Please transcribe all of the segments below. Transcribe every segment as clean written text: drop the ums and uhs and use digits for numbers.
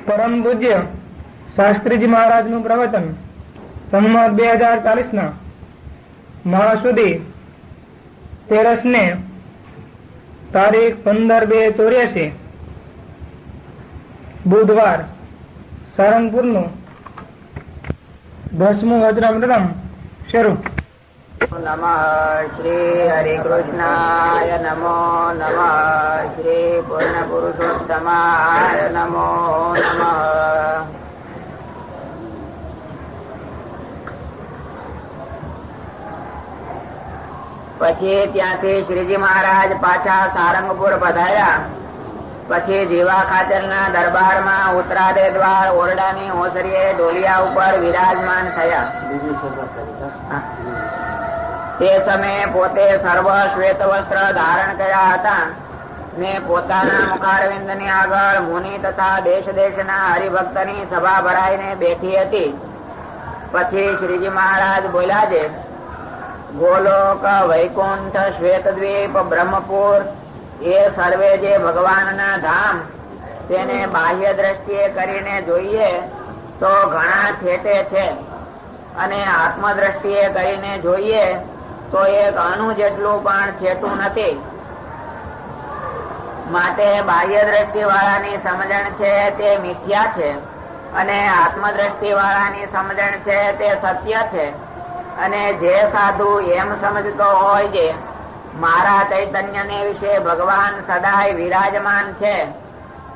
પરમ પૂજ્ય શાસ્ત્રીજી મહારાજનું પ્રવચન સંમત 2040 મહા સુધી 13 ને તારીખ 15/2/84 બુધવાર સારંગપુરનું 10મું વજ્રામૃતમ શરૂ. નમઃ શ્રી હરિકૃષ્ણાય નમો નમઃ શ્રી પૂર્ણ પુરુષોત્તમાય નમો નમઃ. પછી ત્યાંથી શ્રીજી મહારાજ પાછા સારંગપુર પધાર્યા. પછી જીવા ખાચરના દરબારમાં ઉત્તરાદે દ્વાર ઓરડાની ઓસરીએ ડોલિયા ઉપર વિરાજમાન થયા. તે સમયે પોતે સર્વ શ્વેત વસ્ત્ર ધારણ કર્યા હતા ને પોતાના મુખારવિંદ ની આગળ મુનિ તથા દેશ દેશના હરિભક્તની સભા ભરાઈને બેઠી હતી. પછી શ્રીજી મહારાજ બોલ્યા છે, ગોલોક વૈકુંઠ શ્વેતદ્વીપ બ્રહ્મપુર એ સર્વે જે ભગવાનના ધામ તેને બાહ્ય દ્રષ્ટિએ કરીને જોઈએ તો ઘણા છેટે છે, અને આત્મદ્રષ્ટિએ કરીને જોઈએ તો એક અણુ જેટલું પણ છેટું નથી. માટે બાહ્ય દ્રષ્ટિ વાળાની સમજણ છે તે મિથ્યા છે, અને આત્મદ્રષ્ટિ વાળાની સમજણ છે તે સત્ય છે. અને જે સાધુ એમ સમજતો હોય છે મારા ચૈતન્યને વિશે ભગવાન સદાય વિરાજમાન છે,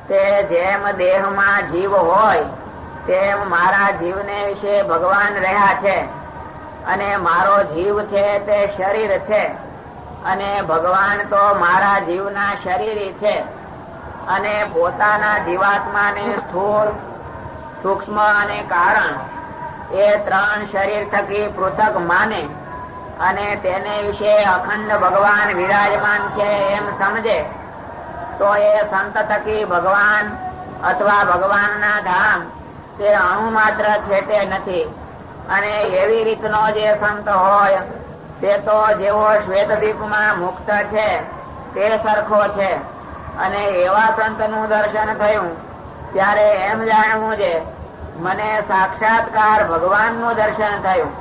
તે જેમ દેહમાં જીવ હોય તેમ મારા જીવને વિશે ભગવાન રહ્યા છે, અને મારો જીવ છે તે શરીર છે, અને ભગવાન તો મારા જીવના શરીરી છે. અને પોતાના જીવાત્માને સ્થૂળ, સૂક્ષ્મ અને કારણ એ 3 શરીર થકી પૃથક માને, અને તેને વિશે અખંડ ભગવાન વિરાજમાન છે એમ સમજે તો એ સંત થકી ભગવાન અથવા ભગવાનના ધામ તે અણુ માત્ર છેટે નથી. અને એવી રીતનો જે સંત હોય તે તો જેવો શ્વેતદ્વીપમાં મુક્ત છે તે સરખો છે. અને એવા સંતનું દર્શન થયું ત્યારે એમ જાણવું છે મને સાક્ષાત્કાર ભગવાનનું દર્શન થયું.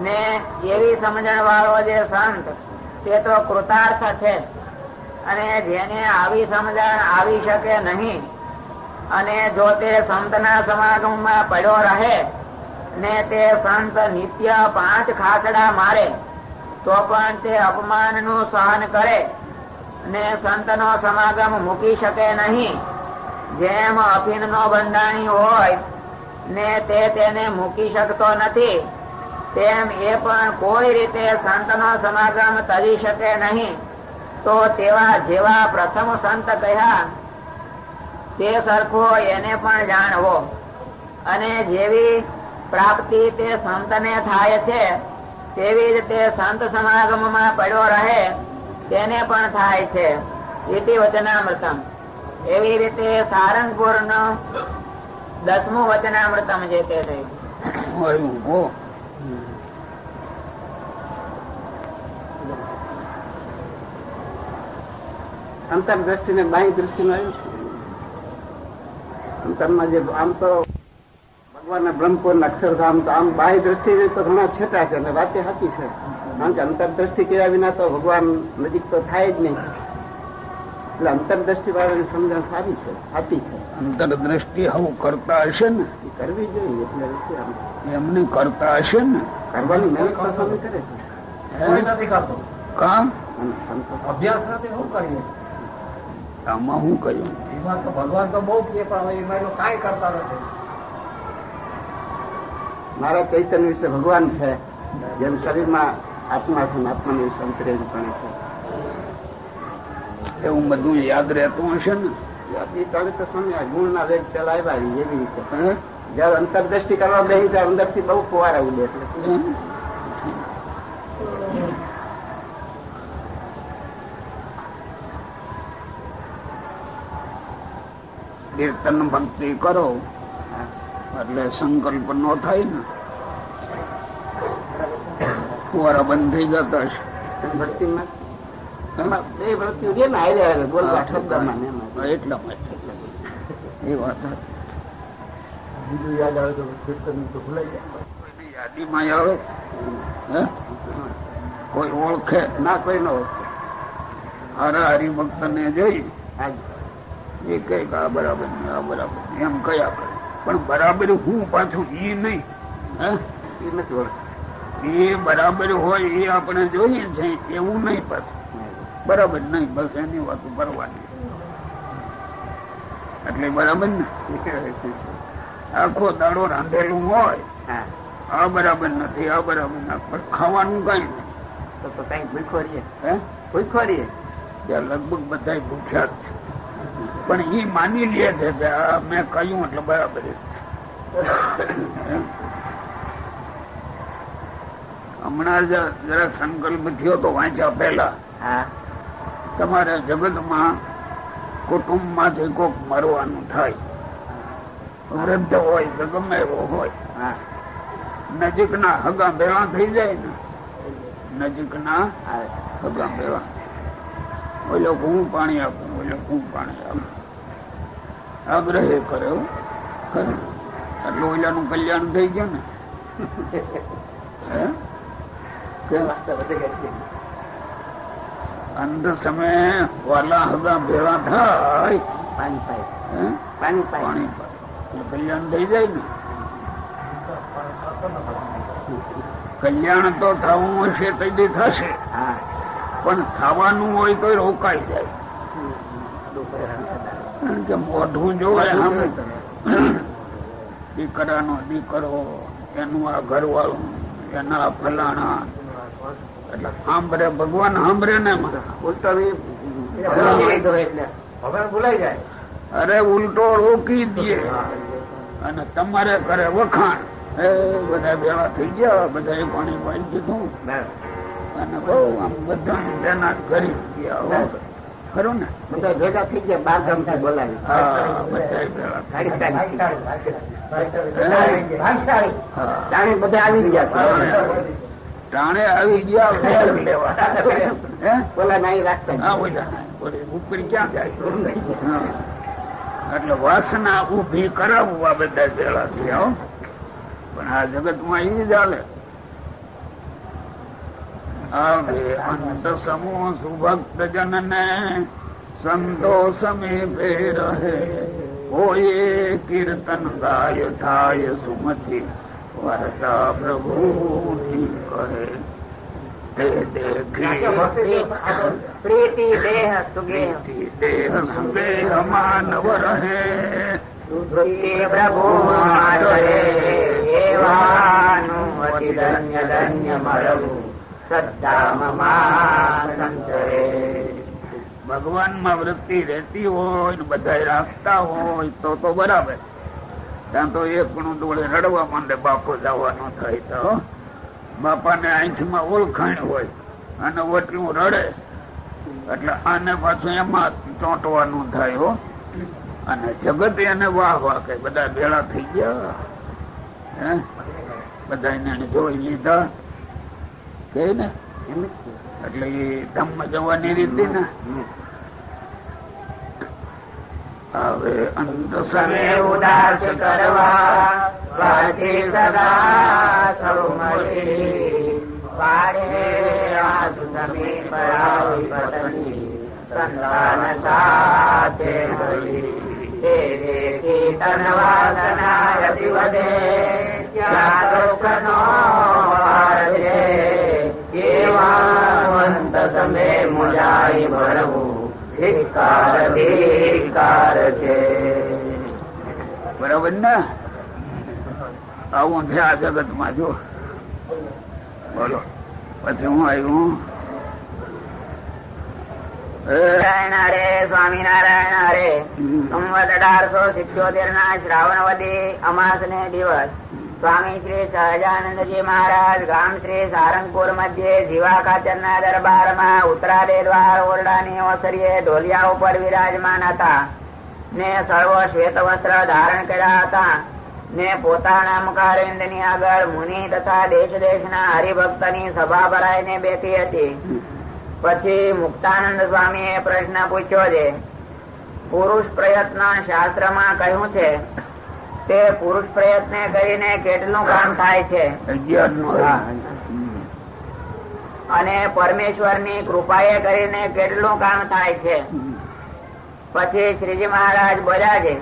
ને એવી સમજણ વાળો જે સંત તે તો કૃતાર્થ છે. અને જેને આવી સમજણ આવી શકે નહીં, અને જો તે સંતના સમાગમમાં પડ્યો રહે ને તે સંત નિત્ય 5 ખાસડા મારે તો પણ તે અપમાનનું સહન કરે ને સંતનો સમાગમ મૂકી શકે નહીં. જેમ અફીણનો બંધાણી હોય ને તે તેને મૂકી શકતો નથી, તેમ એ પણ કોઈ રીતે સંતનો સમાગમ કરી શકે નહીં. તો તેવા જેવા પ્રથમ સંત કહ્યા તે સરખો એને પણ જાણવો. અને જેવી પ્રાપ્તિ તે સંતને થાય છે તેવી જ તે સંત સમાગમમાં પડ્યો રહે તેને પણ થાય છે. ઇતિ વચનામૃતમ. એવી રીતે સારંગપુરનો 10મું વચનામૃતમ જે તે થયું. અંતરદ્રષ્ટિ ને બાહ્ય દ્રષ્ટિ નું આવ્યું છે. અંતરમાં જે આમ તો ભગવાનના બ્રહ્મપુર અક્ષરધામ તો આમ બાહ્ય દ્રષ્ટિ તો ઘણા છેટા છે, અને વાતે સાચી છે. કારણ કે અંતરદ્રષ્ટિ કર્યા વિના તો ભગવાન નજીક તો થાય જ નહીં. એટલે અંતરદ્રષ્ટિ વાળાની સમજણ સારી છે, સાચી છે. અંતરદ્રષ્ટિ હું કરતા હશે ને, કરવી જોઈએ. એટલે એમને કરતા હશે ને, કરવાની મહેનત તો સ્વામી કરે છે. નથી કરતો કામ અભ્યાસ સાથે શું કરીએ? આમાં શું કર્યું? એમાં તો ભગવાન તો બહુ કે પણ એમાં કાંઈ કરતા નથી. મારા ચૈતન્ય વિશે ભગવાન છે, જેમ શરીરમાં આત્મા છે, આત્માની વિશે અંતરેજપણે છે. એવું બધું યાદ રહેતું હશે ને. તો સમય ગુણના વેગ પેલા આવ્યા એવી રીતે જયારે અંતરદ્રષ્ટિ કરવા બેસી ત્યારે અંદરથી બહુ ફુવારા ઉડે. એટલે કીર્તન ભક્તિ કરો એટલે સંકલ્પ નો થાય ને, ફુવારા બંધ થઈ જતા હશે. ભક્તિમાં બે વૃત્તિ છે ને, હારે બોલવા શબ્દમાં એટલા માટે એ વાત બીજું યાદ આવે તો કીર્તન તો ભૂલાઈ જાય. કોઈની યાદીમાં આવે હે? કોઈ ઓળખે ના કોઈ ન હોય. હારા હરિભક્ત ને જોઈ હાજી એ કઈક આ બરાબર ને આ બરાબર એમ કયા કરે, પણ બરાબર હું પાછું એ નહીં હે એ નથી ઓળખ. એ બરાબર હોય એ આપણે જોઈએ છે એવું નહીં પાછું બરાબર નહીં, બસ એની વાત કરવાની એટલે બરાબર ને. આખો દાડો રાંધેલું હોય હા આ બરાબર નથી આ બરાબર ના, પણ ખાવાનું કઈ નહીં તો કઈક ભૂખોરીએ હે ભૂખોરીએ ત્યાં લગભગ બધા ભૂખ્યા જ છે, પણ એ માની લે છે કે આ મેં કહ્યું એટલે બરાબર જ છે. હમણાં જરાક સંકલ્પ થયો તો વાંચ્યા પહેલા હા તમારે જગતમાં કુટુંબ માંથી કોક મરવાનું થાય, વૃદ્ધ હોય કે ગમે એવો હોય, હા નજીકના હગા ભેળા થઈ જાય ને, નજીકના હા હગા ભેળા ઓલો હું પાણી આપું ઓલો હું પાણી આપું આગ્રહ કર્યો એટલે ઓલાનું કલ્યાણ થઈ ગયું ને. હે? કેમ? અંત સમયે વાલા હગા ભેળા થાય પાણી પાય હે? પાણી પાય પાણી પાય એટલે કલ્યાણ થઈ જાય ને. કલ્યાણ તો થવું હશે તેથી થશે, હા પણ થવાનું હોય તો રોકાઈ જાય, કારણ કે મોઢું જોવે સામે દીકરાનો દીકરો એનું આ ઘરવાળું એના ફલાણા એટલે સાંભળે ભગવાન સાંભળે ને ઉલટો હવે ભૂલાઈ જાય. અરે ઉલટો રોકી દે અને તમારે કરે વખાણ એ બધા ભેળા થઈ ગયા બધા પાણી પાઈ દીધું અને બહુ આમ બધા તેના કરી ગયા ખરું ને. બધા ભેગા થઈ ગયા 12 ગામથી બોલાવી હા બધા ભેળા જાણે બધા આવી ગયા ટાણે આવી ગયા વેર લેવા હે બોલા નાઈ રાખતા હા ઓલા ઉપરી ક્યાં જાય. હા. એટલે વાસના ઉભી કરાવવા બધા ભેળા થયા હો. પણ આ જગતમાં એ ચાલે. આવે અંત સમૂહ સુભક્ત જન ને સંતો સમીપે રહે, હોય કીર્તન ગાય થાય સુમતિ વાર્તા પ્રભુ કહે. તે દેખી પ્રીતિ દેહ સુગે દેહ સુગે માનવ રહે, પ્રભુ એવાનું અતિ ધન્ય ધન્ય મળવું સત્તામાં સંચરે. ભગવાનમાં વૃત્તિ રહેતી હોય ને બધા રાખતા હોય તો બરાબર. ત્યાં તો એક પણ ડોળે રડવા માંડે બાપો જવાનો થાય તો બાપાને આંખમાં ઓળખાણ હોય અને ઓટલું રડે એટલે આને પાછું એમાં ચોંટવાનું થાય હો. અને જગત એને વાહ વાહ કે બધા ભેળા થઈ ગયા હે બધા એને જોઈ લીધા કે ને એટલે એ ધમ્મ જવાની રીતિ ને. હવે અંત સમય ઉદાસ કરવા સ્વાથી સદા સૌ મળી પાડે આસુ તમે પરાવી પતની સંતાન સાથે મળી. તે દેખી તન વાસના યતિ વધે ત્યાં લોકનો વાર છે, એવા અંત સમય મુજાઈ ભરવું ધિક્કાર ધિક્કાર છે. બરાબર ને. આવું છે આ જગત માં. જો બોલો પછી હું આવ્યું નારાયણ હરે સ્વામિનારાયણ હરે. સંવત 1877 ના શ્રાવણવદી અમાસ ને દિવસ સ્વામી શ્રી સહજાનંદજી મહારાજ ગામ શ્રી સારંગપુર મધ્યે જીવા કાચર ના દરબારમાં ઉત્તરાદે દ્વાર ઓરડાની ઓસરીએ ઢોલિયા ઉપર વિરાજમાન હતા ને સર્વ શ્વેત વસ્ત્ર ધારણ કર્યા હતા ને પોતાના મુખારવિંદ ની આગળ મુનિ તથા દેશ દેશના હરિભક્તની સભા ભરાઈને બેઠી હતી. પછી મુક્તાનંદ સ્વામીએ પ્રશ્ન પૂછ્યો છે, પુરુષ પ્રયત્ન શાસ્ત્રમાં કહ્યું છે તે પુરુષ પ્રયત્ન કરીને કેટલું કામ થાય છે 11 નું અને પરમેશ્વરની કૃપાએ કરીને કેટલું કામ થાય છે. પછી શ્રીજી મહારાજ બોલ્યા છે,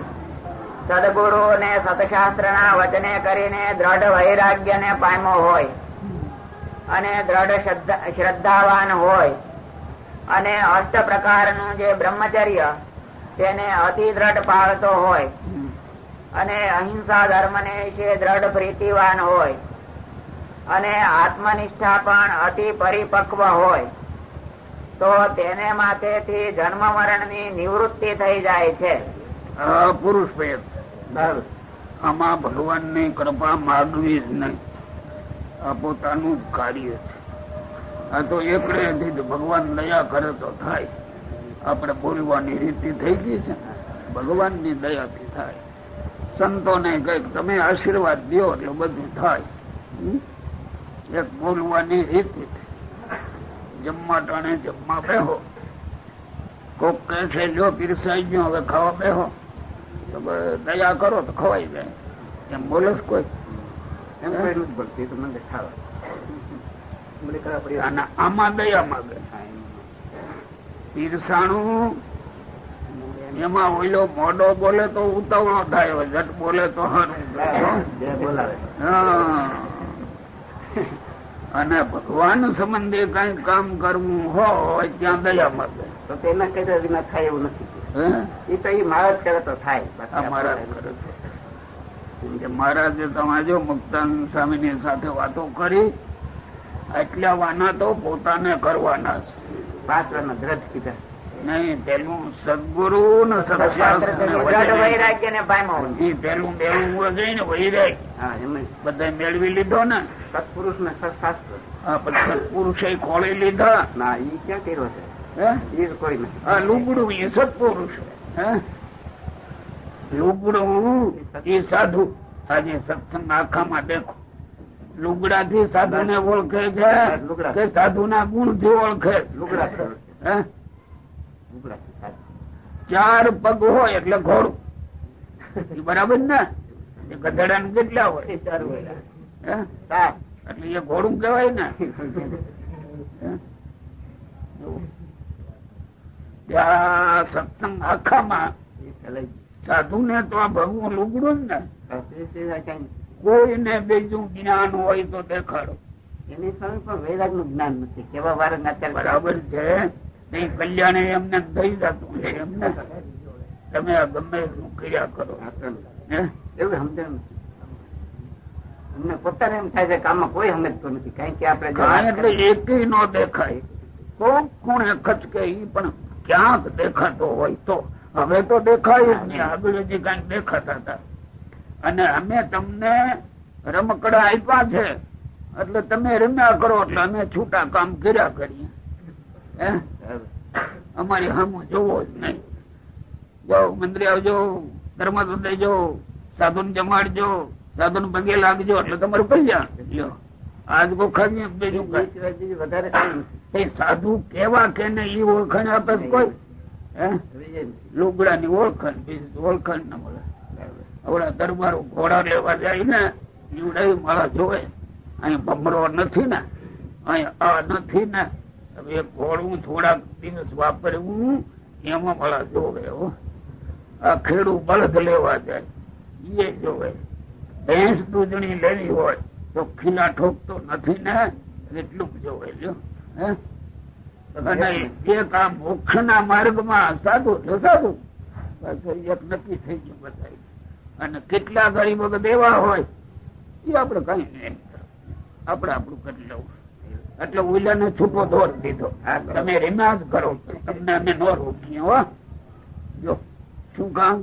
સદગુરુ ને સતશાસ્ત્ર ના વચને કરીને દ્રઢ વૈરાગ્ય ને પામ્યો હોય અને દ્રઢ શ્રદ્ધાવાન હોય અને અષ્ટ પ્રકારનું જે બ્રહ્મચર્ય તેને અતિ દ્રઢ પાળતો હોય અને અહિંસા ધર્મ ને વિશે દ્રઢ પ્રીતિવાન હોય અને આત્મનિષ્ઠા પણ અતિ પરિપક્વ હોય તો તેને માથેથી જન્મ મરણ ની નિવૃત્તિ થઈ જાય છે. પુરુષ પ્રયત્ન. આમાં ભગવાન ની કૃપા માગવી જ નહીં, આ પોતાનું જ કાર્ય છે. આ તો એકડેથી ભગવાન દયા કરે તો થાય. આપણે બોલવાની રીતિ થઈ ગઈ છે, ભગવાન ની દયાથી થાય. સંતોને કઈક તમે આશીર્વાદ દો એટલે બધું થાય. એક બોલવાની રીતિ. જમવા ટાણે જમવા બેહો, કોક કહે છે જો પીરસાઈ ગયો હવે ખાવા બેહો તો દયા કરો તો ખવાઈ જાય, એમ બોલે કોઈ? એમ કઈ નથી બોલતી તો મને ખાવા. આમાં દયા માગે. પીરસાણું એમાં ઓઈલો મોડો બોલે તો ઉતાવળો થાય, જટ બોલે તો સારું. અને ભગવાન સંબંધે કઈ કામ કરવું હોય ત્યાં દયા માગે તો તેના કર્યા વિના થાય એવું નથી. એ તો એ મહારાજ કરે તો થાય. મહારાજ કરે છે. મહારાજે તમે જો મુક્તાનંદ સ્વામી ની સાથે વાતો કરી, એટલા વાના તો પોતાને કરવાના છે. 5 વાના દ્રઢ કીધા નહીં. પેલું સદગુરુ ને વૈરાગ્ય ને પામ્યો. પેલું મેળવું જઈને વૈરાગ્ય બધા મેળવી લીધો ને. સત્પુરુષ ને સત્શાસ્ત્ર. પછી સત્પુરુષે ખોળી લીધા. ના એ ક્યાં કર્યો છે? એ કોઈ નથી. હા, લુગડું એ સત્પુરુષ. લુગડું એ સાધુ. આજે સત્સંગ આખામાં દેખો, લુગડા થી સાધુ ને ઓળખે છે કે સાધુ ના ગુણ થી ઓળખે? લુગડા. 4 પગ હોય એટલે ઘોડું. બરાબર ને? એ ગધેડા ને કેટલા હોય? 4 હોય. એટલે એ ઘોડું કેવાય ને. ત્યાં સત્સંગ આખામાં સાધુ ને તો આ ભગવું લુગડું જ ને. કોઈને બીજું જ્ઞાન હોય તો દેખાડો. એની સામે પણ વૈરાગ નું જ્ઞાન નથી. કેવા વાર બરાબર છે. નહીં કલ્યાણ એમને થઈ જતું છે. એમને તમે આ ગમે એટલું કર્યા કરો એવું સમજણ. અમને પોતાને એમ થાય છે કે આમાં કોઈ સમજતું નથી. કારણ કે આપણે એટલે એકેય નો દેખાય. કોક ખૂણે ખચકે ઈ પણ ક્યાંક દેખાતો હોય તો. હવે તો દેખાય જ નહીં. આગળ જે કઈક દેખાતા હતા. અને અમે તમને રમકડા આપ્યા છે એટલે તમે રમ્યા કરો એટલે અમે છૂટા કામ કર્યા કરીએ. અમારી સામું જોવો જ નહીં. જાઓ મંદિરે આવજો, ધર્મ દેજો, સાધુ ને જમાડજો, સાધુ ને પગે લાગજો એટલે તમારું કલ્યાણ. આજ ગોખાવીએ બીજું કઈ વધારે સાધુ કેવા કે ને એ ઓળખાણ આપે કોઈ? લુગડા ની ઓળખાણ, બીજું ઓળખાણ ના મળે. આવડા દરબારો ઘોડા લેવા જાય ને એવડા માળા જોવે. અહીં ભમરો નથી ને, અહીં આ નથી ને. હવે ઘોડું થોડાક દિવસ વાપરવું એમાં માળા જોવે. આ ખેડૂત બળદ લેવા જાય એ જોવે. ભેંસ દૂધણી લેવી હોય તો ખીલા ઠોકતો નથી ને, એટલું જોવે. જો અને એક આ મોક્ષ ના માર્ગમાં સાધુ છે સાધુ. એક નક્કી થઈ ગયું બધા. અને કેટલા ગરીબ વખત એવા હોય એ આપડે કઈ નહીં, આપડે આપણું કરી લવું. એટલે ઉલાને છૂટો દોર દીધો. તમે રીમા જ કરો, તમને અમે ન રોકીએ. હો જો શું કામ?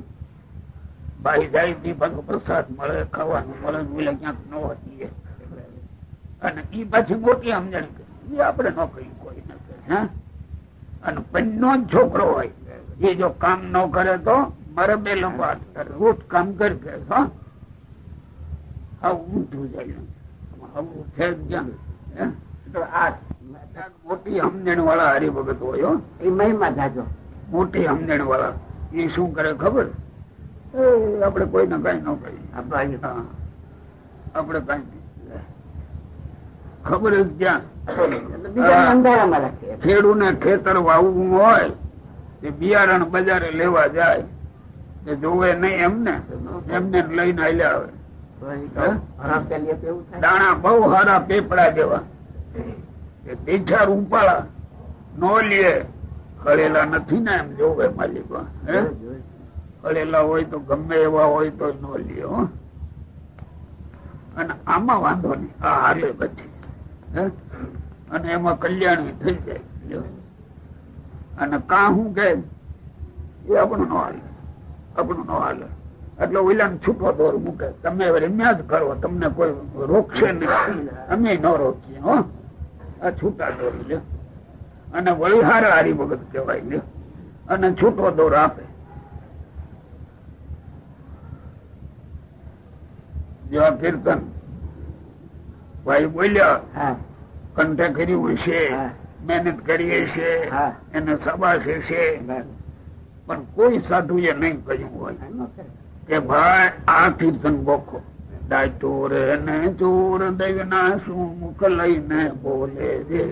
ભાઈ જાય થી ભગ પ્રસાદ મળે, ખાવાનું મળે, ઉલા ક્યાંક ન હતી. અને ઈ પાછી મોટી સમજણ એ આપડે ન કહ્યું કોઈ ન કહે. અને પન્નો જ છોકરો હોય એ જો કામ ન કરે તો મારે બે લંબા રોજ કામ કરી કે ઊંધું જાય. છે ક્યાં મોટી સમજણ વાળા હરિભગત હોય. એ મહિમા જાજો મોટી સમજણ વાળા એ શું કરે ખબર? આપણે કોઈને કઈ ન કહીએ. આપણે હા. આપણે કઈ નહીં. ખબર જ ક્યાં બીજા અંધારામાં રાખીએ. ખેડૂને ખેતર વાવવું હોય તે બિયારણ બજારે લેવા જાય તે જોવે નહીં એમને લઈને આલ્યા આવે. હરાશેલીએ તો એવું થાય. દાણા બહુ સારા પેપડા જેવા તીખા રૂપાળા નો લે. કળેલા નથી ને એમ જોવે માલિકો. કળેલા હોય તો ગમે એવા હોય તો નો લે. અને આમાં વાંધો નહીં, આ હાલે પછી અને એમાં કલ્યાણ થઈ જાય. અને કા શું કે એ આપણું નો હાલે, આપણું નો હાલે. એટલે ઓલા છૂટો દોર મૂકે, તમે રમ્યા જ કરો, તમને કોઈ રોકશે નહીં, અમે ન રોકીએ. હો, આ છૂટા દોર લે. અને વળી હારા હારી વખત કહેવાય લે. અને છૂટો દોર આપે. જેવા કીર્તન ભાઈ બોલ્યા, કંઠે કર્યું છે, મહેનત કરીએ છે, એને સબાશે છે, પણ કોઈ સાધુ એ નહીં કહ્યું હોય કે ભાઈ આ કીર્તન ગોખો. ડાચોર ને ચોર દૈવના શું મુખ લઈને બોલે છે.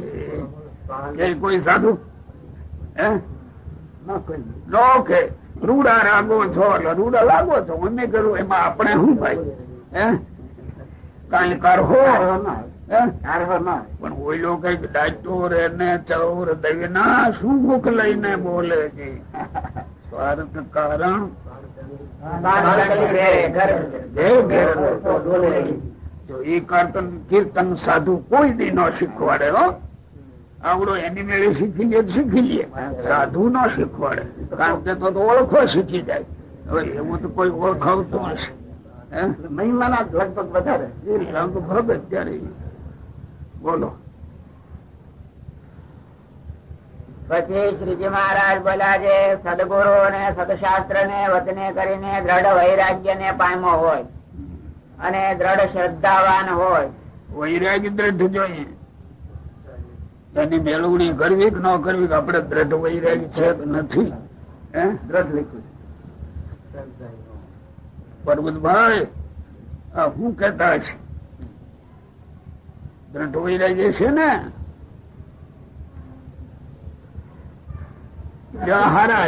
કે કોઈ સાધુ નો કે રૂડા રાગો છો એટલે રૂડા લાગો છો, અમે કરું એમાં આપણે શું ભાઈ કઈ કરહો. પણ ઓઈલો કઈક ડાચોર ને ચોર દૈવના શું મુખ લઈને બોલે છે. સ્વાર્થ કારણ જો એ કીર્તન સાધુ કોઈ દી ન શીખવાડે. હો, આવડો એની મેળે શીખી લે શીખી લે, સાધુ ન શીખવાડે. કારણ કે તો ઓળખો શીખી જાય. હવે એવું તો કોઈ ઓળખાવતું હશે. મહિમાના લગભગ વધારે લગભગ અત્યારે. બોલો. પછી શ્રીજી મહારાજ બોલ્યા છે, સદગુરુ ને સદશાસ્ત્ર ને વચને કરીને દ્રઢ વૈરાગ્ય ને પામ્યો હોય અને દ્રઢ શ્રદ્ધાવાન હોય. વૈરાગ્ય દ્રઢ જોઈએ. એની મેળવણી કરવી કે ન કરવી, આપડે દ્રઢ વૈરાગ્ય છે કે નથી. દ્રઢ લખ્યું છે. પરબતભાઈ આ શું કેતા છે? દ્રઢ વૈરાગ્ય છે ને? હારા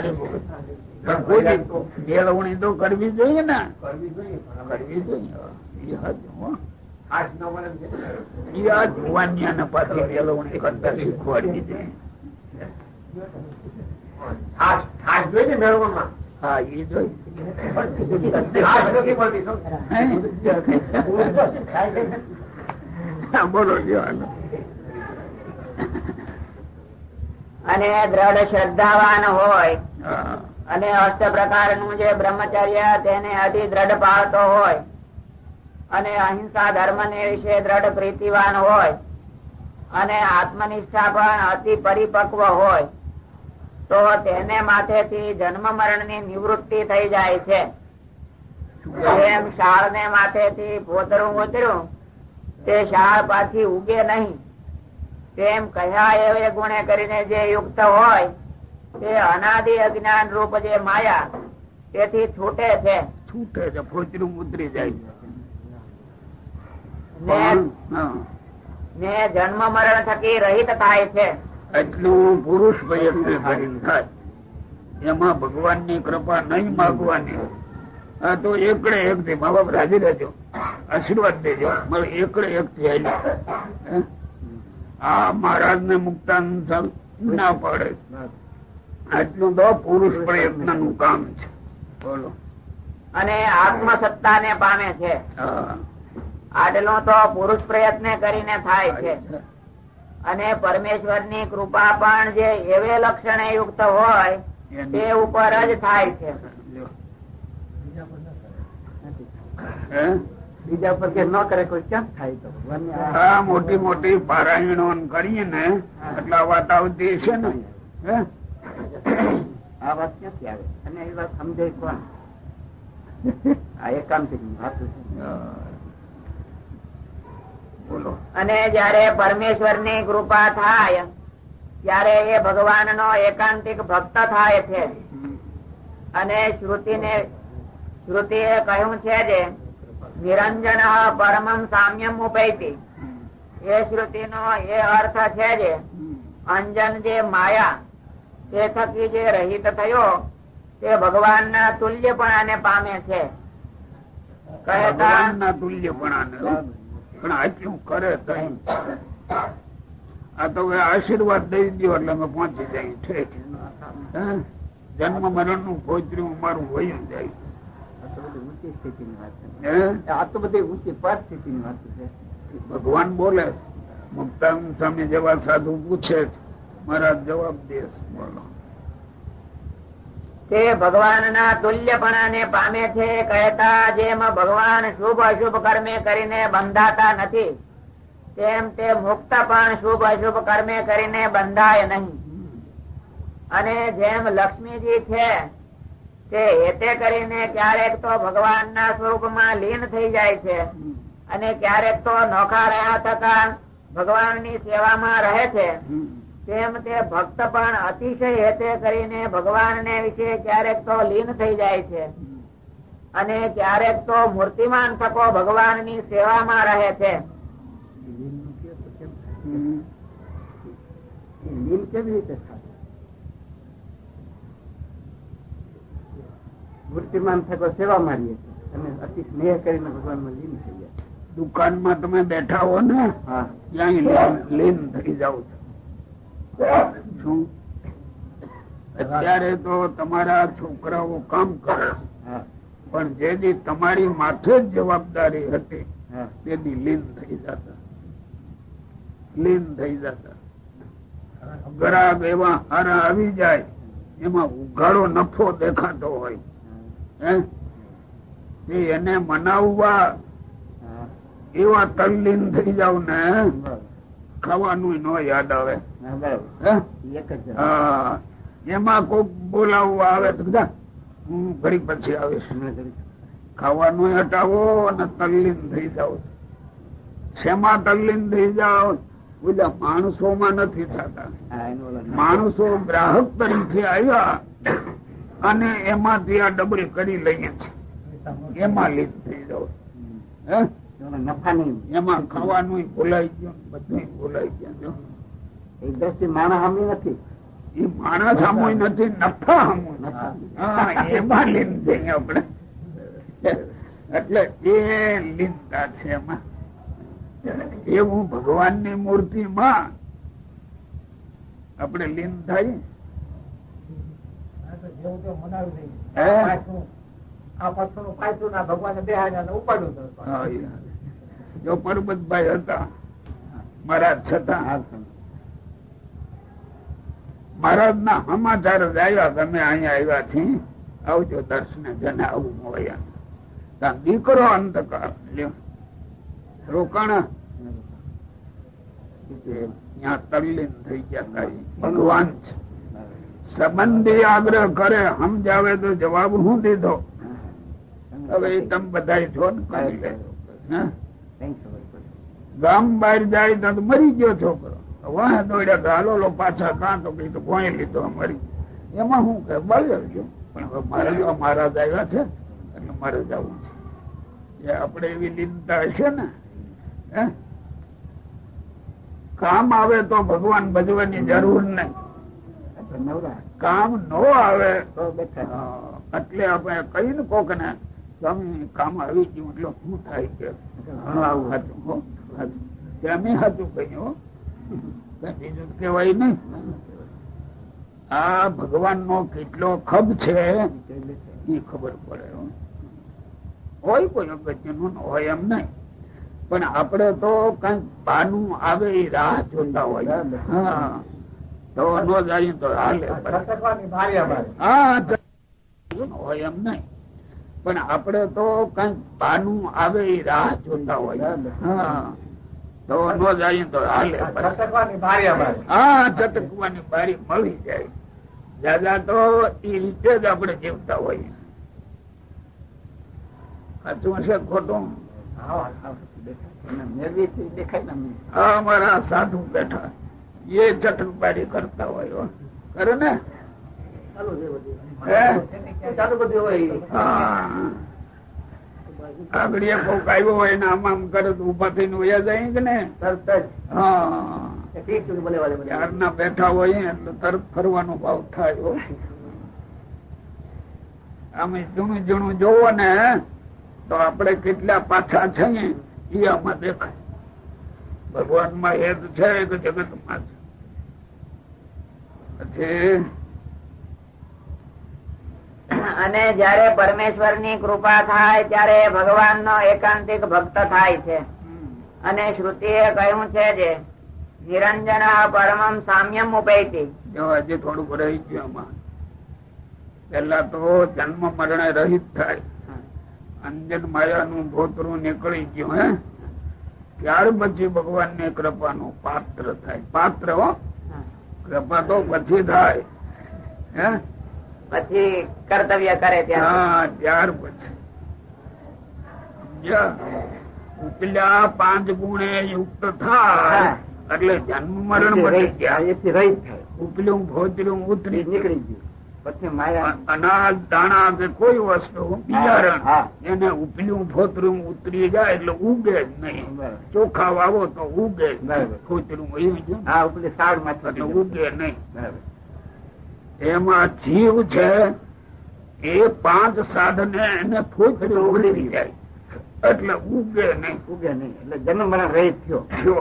મેળવણી તો કરવી જોઈએ ને. કરવી જોઈએ. જુવાનિયા ને પાછી મેળવણી કરતા શીખવાડવી જોઈએ. હા, એ જોઈ. બોલો જવાનો. અને દ્રઢ શ્રદ્ધાવાન હોય અને અષ્ટ પ્રકારનું જે બ્રહ્મચર્ય તેને અતિ દ્રઢ પાળતો હોય અને અહિંસા ધર્મ ને વિશે દ્રઢ પ્રીતિવાન હોય અને આત્મનિષ્ઠા પણ અતિ પરિપક્વ હોય તો તેને માથેથી જન્મ મરણ ની નિવૃત્તિ થઈ જાય છે. જેમ શાળ ને માથેથી પોતરું ઉતર્યું તે શાળ પાછી ઉગે નહીં, તેમ કયા એવે ગુણે કરીને જે યુક્ત હોય તે અનાદિ અજ્ઞાન રૂપ જે માયા તેથી છૂટે છે. છૂટે છે, પોતરું ઉતરી જાય ને જન્મ મરણ થકી રહિત થાય છે. એટલું પુરુષ પ્રયત્ન કરીને થાય. એમાં ભગવાન ની કૃપા નહીં માગવાની. આ તો એકડે એક થી મા બાપ રાજી રહેજો, આશીર્વાદ દેજો, મારે એકડે એક થી આ મહારાજ ને મુક્તાન ના પડે. આટલું તો પુરુષ પ્રયત્ન નું કામ છે. બોલો. અને આત્મસત્તા ને પામે છે. આટલું તો પુરુષ પ્રયત્ન કરીને થાય છે. અને પરમેશ્વર ની કૃપા પણ જે એવે લક્ષણે યુક્ત હોય તે ઉપર જ થાય છે. બીજા પર કે ન કરે કોઈ ક્યાં થાય? તો હા, મોટી મોટી પારાયણો કરીએ ને એટલે વાત આવતી છે ને. આ વાત ક્યાંથી આવે? અને એ વાત સમજે કોણ? આ એકાંતિક વાત છે. બોલો. અને જયારે પરમેશ્વર ની કૃપા થાય ત્યારે એ ભગવાન નો એકાંતિક ભક્ત થાય છે. અને શ્રુતિએ કહ્યું છે જે નિરંજન પરમં સામ્યમ ઉપૈતી, એ શ્રુતિનો એ અર્થ છે જે અંજન જે માયા તે થકી જે રહિત થયો તે ભગવાનના તુલ્યપણાને પામે છે. કહેતા ભગવાનના તુલ્યપણાને પણ આટલું કરે કઈ આ તો હવે આશીર્વાદ દઈ દો એટલે અમે પહોંચી જાય ઠેઠ. જન્મ મરણ નું ખોતર્યું અમારું વયું જાય. ઊંચી સ્થિતિની વાત છે. હે? આ તો બધી ઊંચી પરિસ્થિતિની વાત છે. ભગવાન બોલે મુક્તાનંદ સ્વામી જેવા સાધુ પૂછે મહારાજ જવાબ દે. બોલો. તે ભગવાનના તુલ્યપણાને પામે છે. કહેતા જેમ ભગવાન શુભ અશુભ કર્મે કરીને બંધાતા નથી, તેમ તે મુક્ત પણ શુભ અશુભ કર્મે કરીને બંધાય નહીં. અને જેમ લક્ષ્મીજી છે તે હેતે કરીને ક્યારેક તો ભગવાનના સ્વરૂપમાં લીન થઈ જાય છે અને ક્યારેક તો નોખા રહ્યા થતા ભગવાનની સેવામાં રહે છે, તેમ તે ભક્ત પણ અતિશય હેતે કરીને ભગવાનને વિશે ક્યારેક તો લીન થઈ જાય છે અને ક્યારેક તો મૂર્તિમાન થકો ભગવાનની સેવામાં રહે છે. લીન કેવી રીતે થાય? મૂર્તિમાન થકો સેવા મારીએ અને અતિ સ્નેહ કરીને ભગવાનમાં લીન થઈ જાય. દુકાનમાં તમે બેઠા હો ને હા, ત્યાં લીન થઈ જાવ છો. શું અત્યારે તો તમારા છોકરાઓ કામ કરે હા, પણ જે દી તમારી માથે જ જવાબદારી હતી હા. તે દી લીન થઈ જતા. લીન થઈ જતા. ગ્રાહક એવા હારા આવી જાય એમાં ઉઘાડો નફો દેખાતો હોય હે તે એને મનાવવા હા. એવા તલ્લીન થઈ જાવ ને બરાબર. ખાવાનું ન યાદ આવે. હા, બરાબર. હે? એક જ જણ. હા, એમાં કોક બોલાવવા આવે તો બધા હું ઘડી પછી આવીશ. હમણાં ઘડી. ખાવાનું હટાવો અને તલ્લીન થઈ જાવ. શેમાં તલ્લીન થઈ જાવ? બધા માણસોમાં નથી થતા. હા, એનો ઓલો માણસો ગ્રાહક તરીકે આવ્યા અને એમાંથી આ ડબરી કરી લઈએ છે, એમાં લીન થઈ જાવ. હે? ઓલો નફાની એમાં ખાવાનું ભૂલાઈ ગયું, બધું ભૂલાઈ ગયું. એક દ્રષ્ટિ માણસ સામી નથી. એ માણસ સામું નથી, નફા સામું છે. હા, એમાં લીન થઈ આપણે. એટલે એ લીનતા છે એમાં. એવું ભગવાનની મૂર્તિમાં આપણે લીન થાય. હે? આ પાછું પાછું ના ભગવાન બેહાડ્યા ઉપાડ્યું. હા, જો પરબતભાઈ હતા મહારાજ છતાં મહારાજ ના સમાચાર જ આવ્યા કે અમે અહીંયા આવ્યા છીએ, આવજો દર્શને. જેને આવું હોય ત્યાં દીકરો અંતકાળ લ્યો રોકાણા ત્યાં તલ્લીન થઈ ગયા. ભગવાન છે. સંબંધી આગ્રહ કરે સમજાવે તો જવાબ હું દીધો. હવે એ તમે બધા છો ને કરી લેજો. હા? ગામ બહાર જાય તો મરી ગયો છોકરો, વાહ દોડ્યા તો હાલો પાછા કાં તો કઈ તો ભોય લીધો મરી. એમાં હું કે બળ્યો ગયો. પણ હવે મારે જો મહારાજ આવ્યા છે એટલે મારે જવું છે. એ આપણે એવી લીનતા હશે ને. હે? કામ આવે તો ભગવાન ભજવાની જરૂર નહીં. કામ નો આવે એટલે આપણે કહી ને કોક ને સ્વામી કામ આવી ગયું એટલે શું થાય કે અમે સાચું કહ્યું, બીજું કેવાય નહીં. આ ભગવાન નો કેટલો ખબ છે એ ખબર પડે. હોય કોઈ અગત્યનું હોય એમ નહીં, પણ આપણે તો કઈક બાનું આવે એ રાહ જોતા હોય. હા, તો ન જાય તો હાલે. હા, હોય એમ નહીં, પણ આપણે તો કઈક બાનું આવે એ રાહ જોતા હોય. હા, તો ન જાય તો હાલે. હા, ચટકવાની બારી મળી જાય. દાદા તો એ રીતે જ આપણે જીવતા હોઈએ. સાચું હશે ખોટું? અમારા સાધુ બેઠા એ ચટકબારી કરતા હોય. કરે ને? આગળ કોક આવ્યો હોય ને આમ કરે તો ઉભા થઈને વયા જાય કે ને તરત હા જ ઠીક છે, ભલે ભલે ભલે. ત્યારના બેઠા હોય એટલે તરત ફરવાનો ભાવ થાય હો. આમે જૂનું જૂનું જોવો ને તો આપણે કેટલા પાછા છીએ એ આમાં દેખાય. ભગવાન માં હેત છે કે જગત માં છે. પછી અને જયારે પરમેશ્વર ની કૃપા થાય ત્યારે ભગવાન નો એકાંતિક ભક્ત થાય છે. અને શ્રુતિએ કહ્યું છે જે નિરંજન પરમમ સામ્યમ ઉપૈતી. જો હજી થોડુંક રહી ગયું આમાં. પેલા તો જન્મ મરણે રહિત થાય, અંજન માયાનું ભોતરું નીકળી ગયું. હે ત્યાર પછી ભગવાન ની કૃપાનું પાત્ર થાય. પાત્ર હો, કૃપા તો પછી થાય. હે પછી કર્તવ્ય કરે ત્યાં. હા ત્યાર પછી સમજ્યા? ઉપલા 5 ગુણે યુક્ત થાય એટલે જન્મ મરણ મટી ગયા. એથી રહિત થાય, ઉપલું ભોતરું ઉતરી નીકળી ગયું. પછી માયા અનાજ દાણા કે કોઈ વસ્તુ બિયારણ હા. એને ઉપલું ભોતરું ઉતરી જાય એટલે ઉગે જ નહીં. બરાબર. ચોખા વાવો તો ઉગે જ નહીં. બરાબર. ભોતરું વયું ગયું હા ઉપલી સાડ એટલે માંથી ઉગે નહીં. બરાબર. એમાં જીવ છે એ 5 સાધને એને ભોતરું ઉતરી જાય એટલે ઉગે નહીં. ઉગે નહીં એટલે જન્મ મરણ રહિત થયો. જો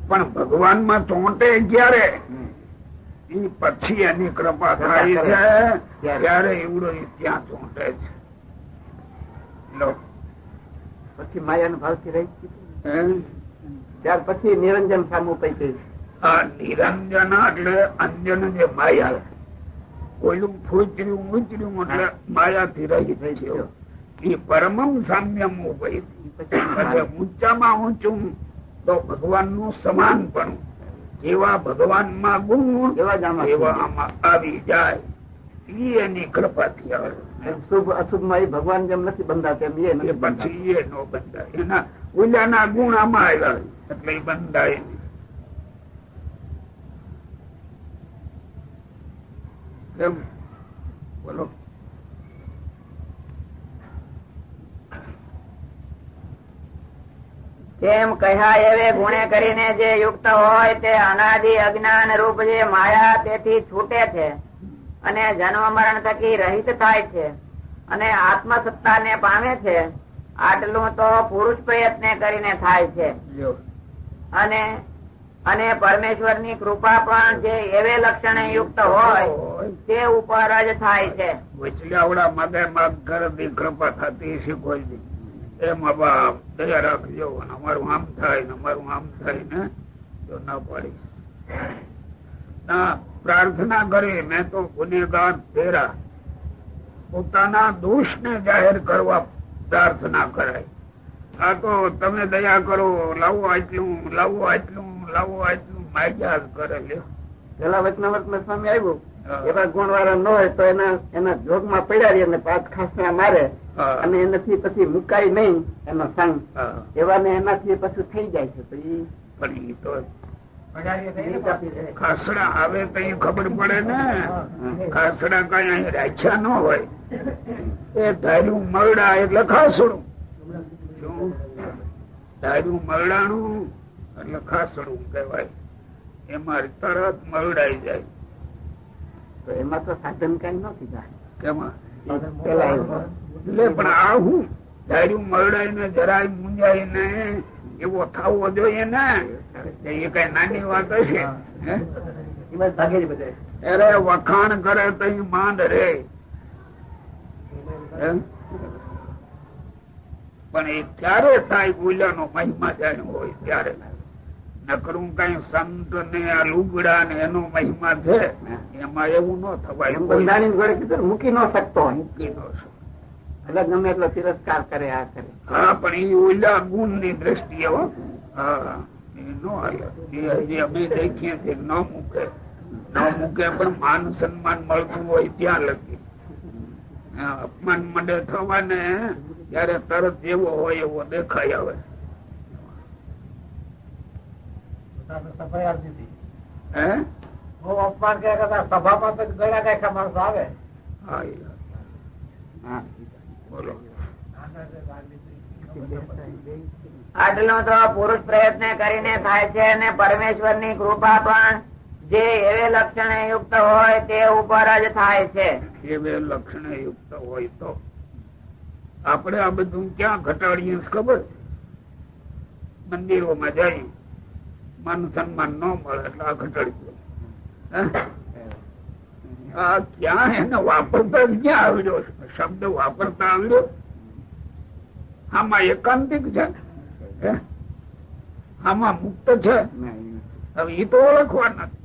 પણ ભગવાન માં ચોંટે ક્યારે? એ પછી એની કૃપા થાય છે ત્યારે એવડો ઈ ત્યાં ચોંટે છે. લો પછી માયાના ભાવથી રહિત થયું. હે? ત્યાર પછી નિરંજન સામું પૈકી. આ નિરંજન એટલે અંજન જે માયા, કોઈલું ફૂચર્યું ઉચર્યું એટલે માયાથી રહિત થયો. એ પરમમ સામ્યમ ઉપૈ. પછી ઊંચામાં ઊંચું તો ભગવાન નું સમાનપણું. જેવા ભગવાન માં ગુણ એવા જ આમાં એવા આમાં આવી જાય. ઈ એની કૃપાથી આવે. શુભ અશુભ માં એ ભગવાન જેમ નથી બંધાતા એમ એ એ નથી બંધાતા. પછી એ નો બંધાય. એના ઓલાના ગુણ આમાં આવ્યા એટલે એ બંધાય નહીં. કેમ બોલો? તેમ કહ્યા એવે ગુણે કરીને જે યુક્ત હોય તે અનાદિ અજ્ઞાન રૂપ જે માયા તેથી છૂટે છે અને જન્મ મરણ થકી રહિત થાય છે અને આત્મસત્તા ને પામે છે. આટલું તો પુરુષ પ્રયત્ન કરીને થાય છે. લ્યો. અને અને પરમેશ્વર ની કૃપા પણ જે એવે લક્ષણે યુક્ત હોય તે ઉપર જ થાય છે. વચલાવડા માગે માગ કરતી કૃપા થતી શીખવાય દી. એમાં બાપ દયા રાખજો અને અમારું આમ થાય ને અમારું આમ થાય ને તો ના પાડી. ના પ્રાર્થના કરી મેં તો ગુનેગાર તેરા. પોતાના દોષ ને જાહેર કરવા પ્રાર્થના કરાય. આ તો તમે દયા કરો, લાવો આટલું લાવો આટલું લાવો આટલું માગ્યા જ કરે. લ્યો પેલા વચનાવર્ત માં સ્વામી આવ્યું હા. એવા ગુણ વાળા ન હોય તો એના જોગમાં પડ્યા રહી અને 5 ખાસા મારે હા. અને એનાથી પછી મુકાય નહીં એનો સંગ. હા. એવાને એનાથી પછી થઈ જાય છે. તો ઈ પણ ઈ તો નીચાતી રહે. ખાસડા આવે તો ઈ ખબર પડે ને. ખાસડા કઈ અહીં રાખ્યા ન હોય. એ ધાર્યું મરડા એટલે ખાસડું. શું? ધાર્યું મરડાનું એટલે ખાસડું કહેવાય. એમાં તરત મરડાઈ જાય. તો એમાં તો સાધન કઈ ન કીધા. કેમાં? પેલા આવ્યું. એટલે પણ આ હું ધાર્યું મરડાઈ ને જરાય મુંજાય ને એવો થવો જોઈએ ને. એ કઈ નાની વાત હશે? હે? એમાં ભાગે જ બધે. અરે વખાણ કરે તો ઈ માંડ રે. એમ? પણ એ ત્યારે થાય બોલ્યાનો મહિમા જાણ્યો હોય ત્યારે. નકરું કઈ સંત ને આ લુગડા ને એનો મહિમા છે એમાં એવું ન થવાય. એમ બંધાણી જોડે કીધું મૂકી ન શકતો હોય. મૂકી ન શકે. એટલે ગમે એટલો તિરસ્કાર કરે આ કરે. હા પણ એ ઓલા ગુણ ની દ્રષ્ટિએ હો. હા એ નો હાલે. એ હજી અમે દેખીએ છીએ ન મૂકે. ન મૂકે પણ માન સન્માન મળતું હોય ત્યાં લગી. અપમાન મંડે થવા ને ત્યારે તરત જેવો હોય એવો દેખાય આવે. સફાઈ આપી દીધી. હે? બહુ અપમાન કર્યા કરતા સભામાં તો ગળા ગાયખા માણસો આવે. હા એ. હા. બોલો. આટલો તો પુરુષ પ્રયત્ન કરીને થાય છે અને પરમેશ્વર ની કૃપા પણ જે એવે લક્ષણે યુક્ત હોય તે ઉપર જ થાય છે. એવે લક્ષણે યુક્ત હોય તો આપણે આ બધું ક્યાં ઘટાડીએ ખબર છે? મંદિરોમાં જઈએ, માન સન્માન ન મળે એટલે આ ઘટાડી દો. આ ક્યાં એને વાપરતા ક્યાં આવડ્યો? શબ્દ વાપરતા આવડ્યો? આમાં એકાંતિક છે, આમાં મુક્ત છે. હવે એ તો ઓળખવા નથી.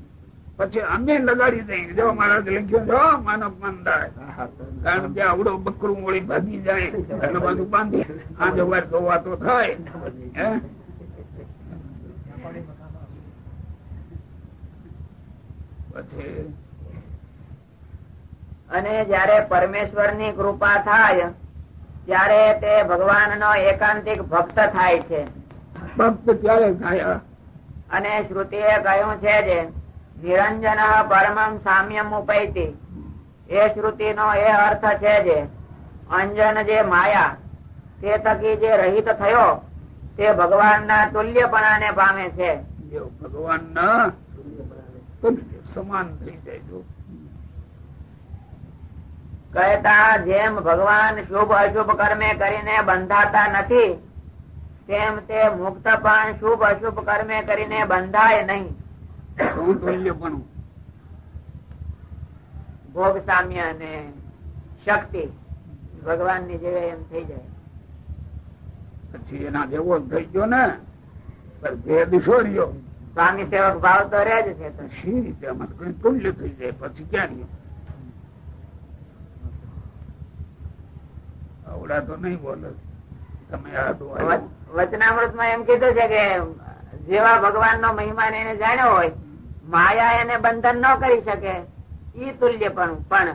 પછી અમે લગાડી દઈએ, જો મહારાજ લખ્યું જો માનવ મંદાય, કારણ કે આવડો બકરું વળી ભાગી જાય એટલે બધું બાંધી આ જવાર ધોવા તો થાય. પછી અને જયારે પરમેશ્વર ની કૃપા થાય ત્યારે તે ભગવાન નો એકાંતિક ભક્ત થાય છે. ભક્ત ક્યારે થાય? અને શ્રુતિએ કહ્યું છે જે નિરંજન પરમમ સામ્યમ ઉપૈતી, એ શ્રુતિ નો એ અર્થ છે જે અંજન જે માયા તે થકી જે રહિત થયો તે ભગવાન ના તુલ્યપણાને પામે છે. ભગવાન ના સમાન થઈ જાય. કહેતા જેમ ભગવાન શુભ અશુભ કર્મે કરીને બંધાતા નથી તેમ તે મુક્ત પણ શુભ અશુભ કર્મે કરીને બંધાય નહીં. સૌતુલ્યપણું, ભોગ સામ્ય અને શક્તિ ભગવાન ની જેવી એમ થઈ જાય. પછી એના જેવો થઈ ગયો ને, ભેદ છોડ્યો. સ્વામી સેવક ભાવ તો રહે જ છે. શી રીતે અમારે કઈ તુલ્ય થઈ જાય પછી ક્યાં ગયો? આવડા તો નહીં બોલે તમે. વચનામૃત માં એમ કીધું છે કે જેવા ભગવાન નો મહિમા એને જાણ્યો હોય, માયા એને બંધન ન કરી શકે ઈ તુલ્ય પણ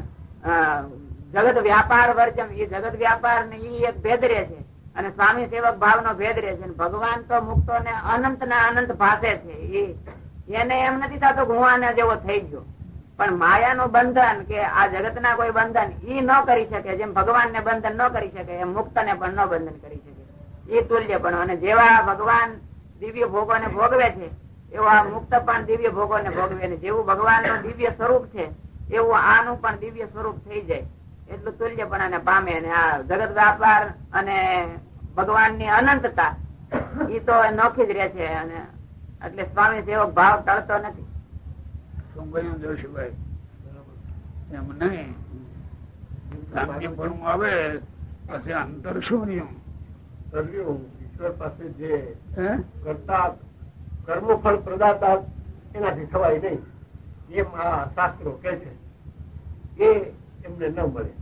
જગત વ્યાપાર વર્જમ, એ જગત વ્યાપાર ને ઈ એક ભેદ રહે છે અને સ્વામી સેવક ભાવ નો ભેદ રહે છે. ભગવાન તો મુક્તો ને અનંત ના અનંત ભાષે છે. એને એમ નથી થતો ગુવાને જેવો થઈ ગયો, પણ માયા નું બંધન કે આ જગત ના કોઈ બંધન ઈ ન કરી શકે. જેમ ભગવાન ને બંધન ન કરી શકે એમ મુક્ત ને પણ ન બંધન કરી શકે. એ તુલ્ય પણ. અને જેવા ભગવાન દિવ્ય ભોગો ને ભોગવે છે એવા મુક્ત પણ દિવ્ય ભોગો ને ભોગવે. જેવું ભગવાન નું દિવ્ય સ્વરૂપ છે એવું આનું પણ દિવ્ય સ્વરૂપ થઈ જાય. એટલું તુલ્યપણાને પામે. અને આ જગત વ્યાપાર અને ભગવાન ની અનંતતા ઈ તો નોખી જ રહે છે. અને એટલે સ્વામી સેવક ભાવ ટળતો નથી. જોશીભાઈ એમ નહી, સામ્યપણું આવે પછી અંતર શું રહ્યું? ઈશ્વર પાસે જે કરતા કર્મફળ પ્રદાતા એનાથી થવાય નહીં એમ આ શાસ્ત્રો કે છે, એ એમને ન મળે.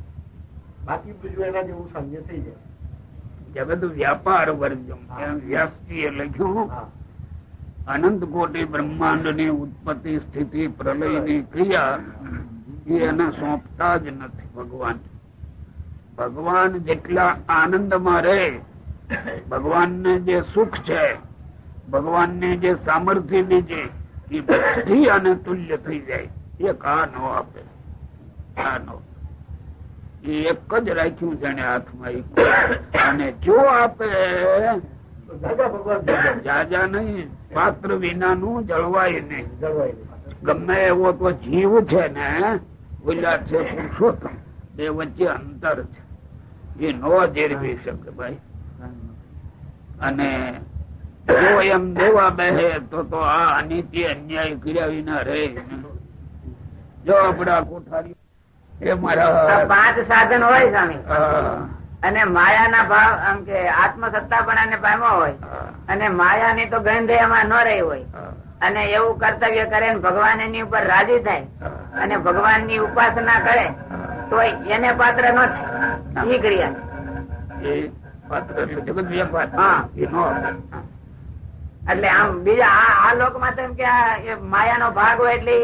બાકી બીજું એના જેવું સામ્ય થઈ જાય. જગત વ્યાપાર વર્જમ એમ વ્યાસજીએ લખ્યું. અનંત કોટી બ્રહ્માંડ ની ઉત્પત્તિ સ્થિતિ પ્રલય ની ક્રિયા એને સોંપતા જ નથી ભગવાન. ભગવાન જેટલા આનંદમાં રહે, ભગવાન ને જે સુખ છે, ભગવાન ને જે સામર્થ્ય બીજે એ બધી આને તુલ્ય થઈ જાય. એક આ નો આપે, આ નો એ એક જ રાખ્યું છે એને હાથમાં. અને જો આપે જાજા નહીં, પાત્ર વિનાનું જળવાય નહીં. ગમે એવો તો જીવ છે ને, ઓલા છે પુરુષોત્તમ, બે વચ્ચે અંતર છે, એ નો જેરવી શકે ભાઈ. અને જો એમ દેવા બેહે તો આ અનિત્ય અન્યાય કર્યા વિના રહે. જો આપડા કોઠારી એ મારા 5 સાધન હોય સ્વામી, અને માયાના ભાવ આમ કે આત્મસત્તાપણાને પામ્યો હોય, અને માયાની તો ગંધ એમાં ન રહી હોય, અને એવું કર્તવ્ય કરે ભગવાન એની ઉપર રાજી થાય અને ભગવાન ની ઉપાસના કરે તો એને પાત્ર ન થાય. એ ક્રિયા એટલે આમ બીજા આ લોક માં તો એમ કે માયાનો ભાગ હોય એટલે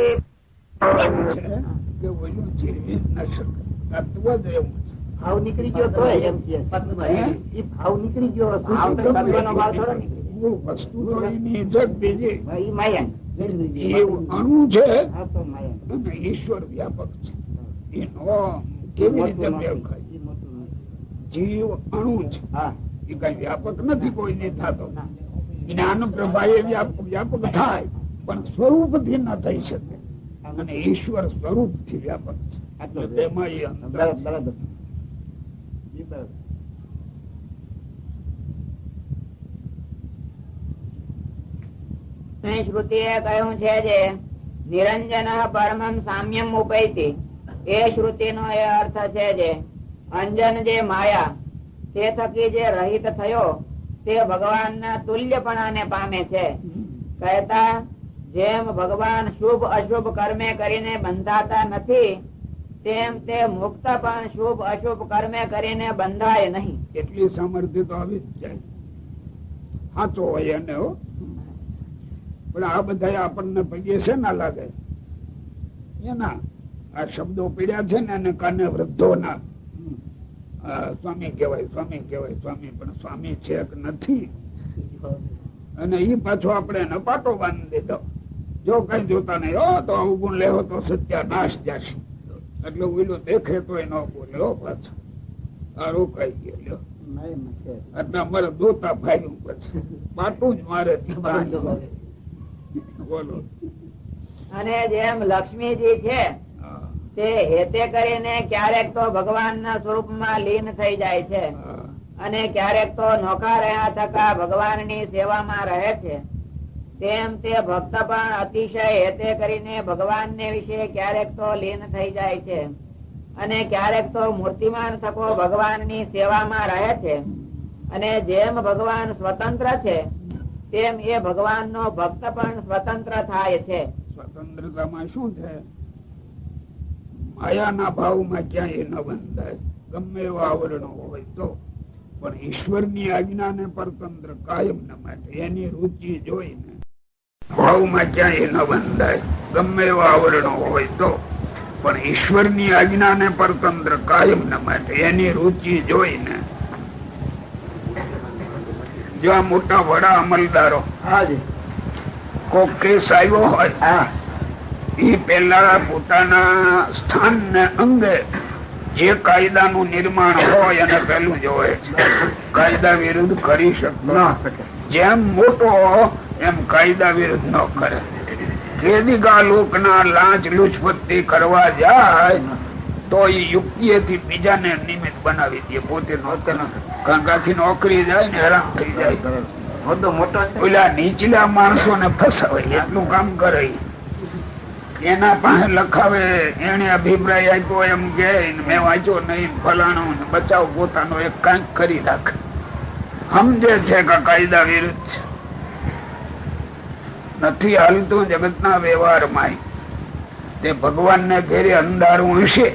ભાવ નીકળી ગયો તો એમ કે ભાવ નીકળી ગયો વસ્તુ અણુ છે, ઈશ્વર વ્યાપક છે. એનો કેવી રીતે મેળ ખાય? જીવ અણુ છે. હા એ કઈ વ્યાપક નથી, કોઈને થતો. જ્ઞાન પ્રભા એ વ્યાપક થાય, પણ સ્વરૂપ થી ન થઈ શકે. અને ઈશ્વર સ્વરૂપ થી વ્યાપક છે. તેમાં એ અંતર છે. બરાબર. શ્રુતિએ કહ્યું છે જે નિરંજન પરમં સામ્યમ ઉપૈતિ, એ શ્રુતિ નો એ અર્થ છે જે અંજન જે માયા તે થકી જે રહિત થયો તે ભગવાનના તુલ્યપણાને પામે છે. કહેતા જેમ ભગવાન શુભ અશુભ કર્મે કરીને બંધાતા નથી, તેમ તે મુક્ત પણ શુભ અશુભ કર્મે કરીને બંધાય નહીં. એટલી સામર્થ્ય તો આવી જ જાય, સાચો હોય એને. પણ આ બધા આપણને પગે છે ના લાગે એના આ શબ્દો પીડ્યા છે ને, એને કાને વૃદ્ધો ના સ્વામી કહેવાય, સ્વામી કહેવાય, સ્વામી. પણ સ્વામી છે કે નથી, અને એ પાછો આપણે એને પાટો બાંધી દીધો. જો કઈ જોતા નહીં, હો તો અવગુણ લેવો તો સત્યાનાશ જશે. એટલે ઓલું દેખે તો ન બોલ્યો પાછો આ રોકાઈ ગયો લ્યો. એટલે અમારે દોતા ભાઈ પછી પાટું જ મારે. બોલો. અને જેમ લક્ષ્મીજી છે તે હેતે કરીને ક્યારેક તો ભગવાનના સ્વરૂપમાં લીન થઈ જાય છે, અને ક્યારેક તો નોખા રહ્યા થકા ભગવાનની સેવામાં રહે છે. તેમ તે ભક્ત પણ અતિશય હેતે કરીને ભગવાનને વિશે ક્યારેક તો લીન થઈ જાય છે, અને ક્યારેક તો મૂર્તિમાન થકો ભગવાનની સેવામાં રહે છે. અને જેમ ભગવાન સ્વતંત્ર છે તેમ એ ભગવાનનો ભક્ત પણ સ્વતંત્ર થાય છે. સ્વતંત્રતામાં શું છે? માયાના ભાવમાં ક્યાંય ન બંધાય, ગમે એવા આવરણો હોય તો. પણ ઈશ્વરની આજ્ઞાને પરતંત્ર કાયમ ન માટે એની રુચિ જોઈને ભાવમાં ક્યાંય ન બંધાય, ગમે એવા આવરણો હોય તો. પણ ઈશ્વરની આજ્ઞાને પરતંત્ર કાયમ ન માટે એની રુચિ જોઈને. જો આ મોટા વડા અમલદારો કોક કેસ આવ્યો હોય, એ પેલા પોતાના સ્થાન ને અંગે જે કાયદાનું નિર્માણ હોય એને પેલું જોવે છે. કાયદા વિરુદ્ધ કરી શકતો ન શકે. જેમ મોટો એમ કાયદા વિરુદ્ધ ન કરે. કેદીગા લોકના લાંચ લૂછપત્તી કરવા જાય તો એ યુક્તિએથી બીજાને નિમિત્ત બનાવી દે, પોતે આખી નોકરી જાય ને હેરાન થઈ જાય. ઓલા નીચલા માણસો ને ફસાવે એટલું કામ કરે. એના પાસે લખાવે, એને અભિપ્રાય આપ્યો એમ કે મેં વાંચ્યો નહીં ફલાણું, બચાવ પોતાનો એક કાંઈક કરી રાખે. સમજે છે કે કાયદા વિરુદ્ધ છે, નથી હાલતું જગતના વ્યવહારમાં. તે ભગવાનને ઘેરે અંધારું હશે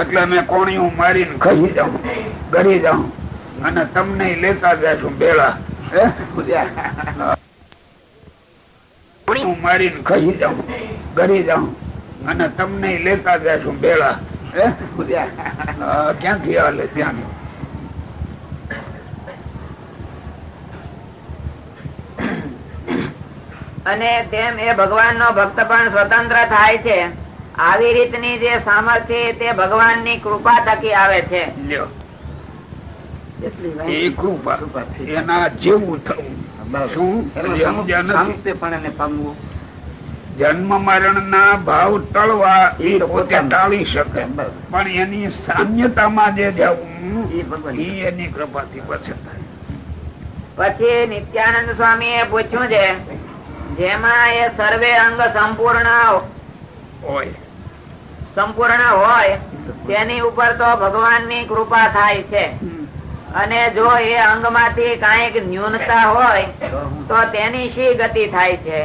એટલે મેં કોણિયું મારીને ખસી જાઉં, ગરી જાઉં, અને તમને લેતા જશું ભેળા. મારીને ખસી જાઉં, ગરી જાઉં, અને તમને લેતા જશું ભેળા. ક્યાંથી હાલે ત્યાં. અને તેમ એ ભગવાનનો ભક્ત પણ સ્વતંત્ર થાય છે. આવી રીતની જે સામર્થ્ય તે ભગવાનની કૃપા થકી આવે છે. એ કૃપા એના જેવું થવું. જન્મ મરણ ના ભાવ ટળવા એ પોતે ટાળી શકે, પણ એની સામ્યતામાં જે જવું એ એની કૃપાથી પછી. પછી નિત્યાનંદ સ્વામી એ પૂછ્યું છે, જેમાં એ સર્વે અંગ સંપૂર્ણ હોય તેની ઉપર તો ભગવાનની કૃપા થાય છે. અને જો એ અંગ માંથી કઈક ન્યૂનતા હોય તો તેની શી ગતિ થાય છે?